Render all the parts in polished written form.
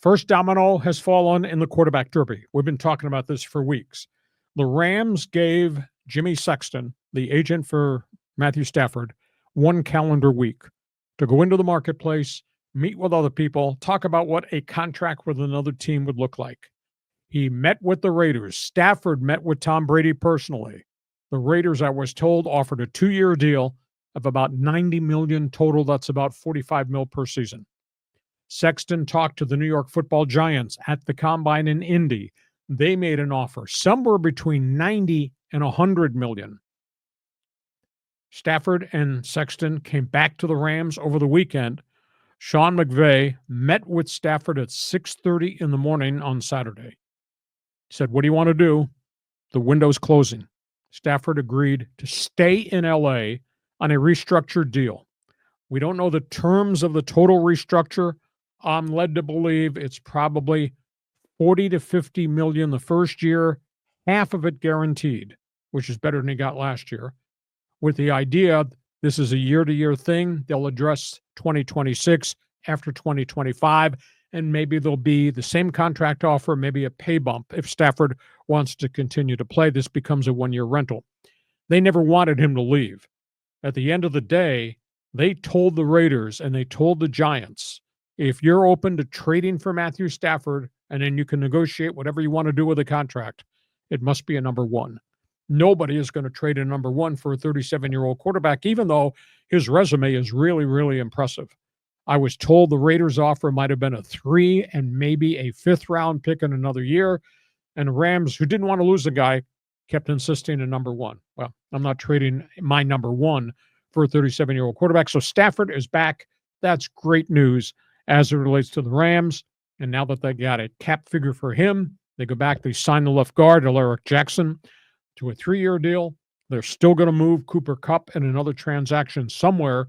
First domino has fallen in the quarterback derby. We've been talking about this for weeks. The Rams gave Jimmy Sexton, the agent for Matthew Stafford, 1 calendar week to go into the marketplace, meet with other people, talk about what a contract with another team would look like. He met with the Raiders. Stafford met with Tom Brady personally. The Raiders, I was told, offered a 2-year deal of about $90 million total. That's about $45 million per season. Sexton talked to the New York Football Giants at the Combine in Indy. They made an offer somewhere between $90 and $100 million. Stafford and Sexton came back to the Rams over the weekend. Sean McVay met with Stafford at 6:30 in the morning on Saturday. He said, "What do you want to do?" The window's closing. Stafford agreed to stay in L.A. on a restructured deal. We don't know the terms of the total restructure. I'm led to believe it's probably $40 to $50 million the first year, half of it guaranteed, which is better than he got last year, with the idea this is a year-to-year thing. They'll address 2026 after 2025, and maybe there'll be the same contract offer, maybe a pay bump. If Stafford wants to continue to play, this becomes a 1-year rental. They never wanted him to leave. At the end of the day, they told the Raiders and they told the Giants, if you're open to trading for Matthew Stafford and then you can negotiate whatever you want to do with the contract, it must be a number 1. Nobody is going to trade a number 1 for a 37-year-old quarterback, even though his resume is really, really impressive. I was told the Raiders' offer might have been a 3 and maybe a 5th-round pick in another year, and the Rams, who didn't want to lose the guy, kept insisting on number 1. Well, I'm not trading my number 1 for a 37-year-old quarterback, so Stafford is back. That's great news as it relates to the Rams. And now that they got a cap figure for him, they go back, they sign the left guard, Alaric Jackson, to a 3-year deal. They're still going to move Cooper Kupp in another transaction somewhere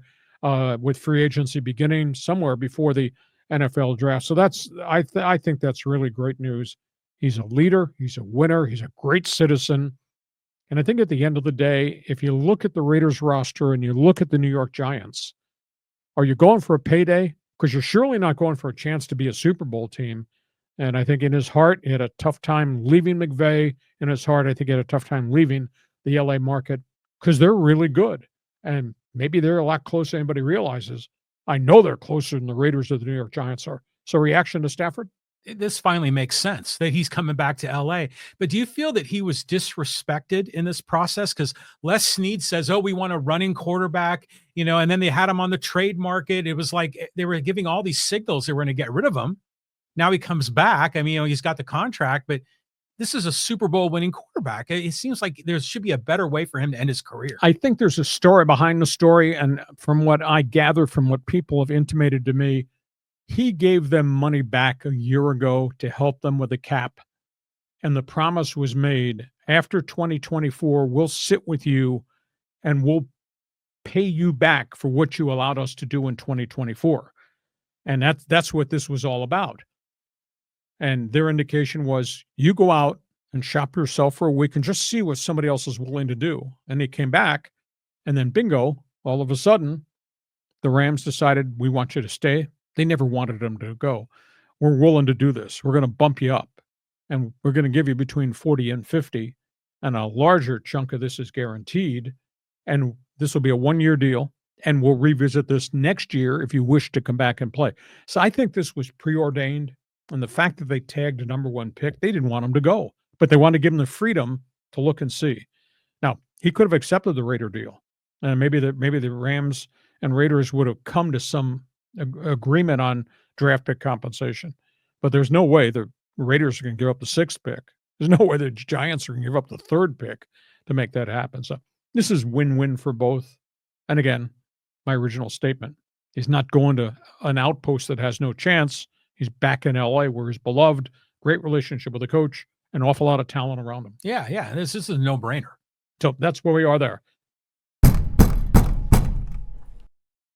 with free agency beginning somewhere before the NFL draft. So that's I think that's really great news. He's a leader. He's a winner. He's a great citizen. And I think at the end of the day, if you look at the Raiders roster and you look at the New York Giants, are you going for a payday? Because you're surely not going for a chance to be a Super Bowl team. And I think in his heart, he had a tough time leaving McVay. In his heart, I think he had a tough time leaving the LA market because they're really good. And maybe they're a lot closer than anybody realizes. I know they're closer than the Raiders or the New York Giants are. So reaction to Stafford? This finally makes sense that he's coming back to LA. But do you feel that he was disrespected in this process? Because Les Snead says, oh, we want a running quarterback, and then they had him on the trade market. It was like they were giving all these signals they were going to get rid of him. Now he comes back. I mean, he's got the contract, but this is a Super Bowl winning quarterback. It seems like there should be a better way for him to end his career. I think there's a story behind the story. And from what I gather from what people have intimated to me, he gave them money back a year ago to help them with the cap. And the promise was made, after 2024, we'll sit with you and we'll pay you back for what you allowed us to do in 2024. And that's what this was all about. And their indication was, you go out and shop yourself for a week and just see what somebody else is willing to do. And they came back, and then bingo, all of a sudden, the Rams decided, we want you to stay. They never wanted him to go. We're willing to do this. We're going to bump you up, and we're going to give you between 40 and 50, and a larger chunk of this is guaranteed, and this will be a 1-year deal, and we'll revisit this next year if you wish to come back and play. So I think this was preordained, and the fact that they tagged a number 1 pick, they didn't want him to go, but they wanted to give him the freedom to look and see. Now, he could have accepted the Raider deal, and maybe the Rams and Raiders would have come to some agreement on draft pick compensation, but there's no way the Raiders are going to give up the 6th pick. There's no way the Giants are going to give up the 3rd pick to make that happen. So this is win-win for both. And again, my original statement, he's not going to an outpost that has no chance. He's back in LA where he's beloved, great relationship with the coach, an awful lot of talent around him. Yeah. This is a no-brainer. So that's where we are there.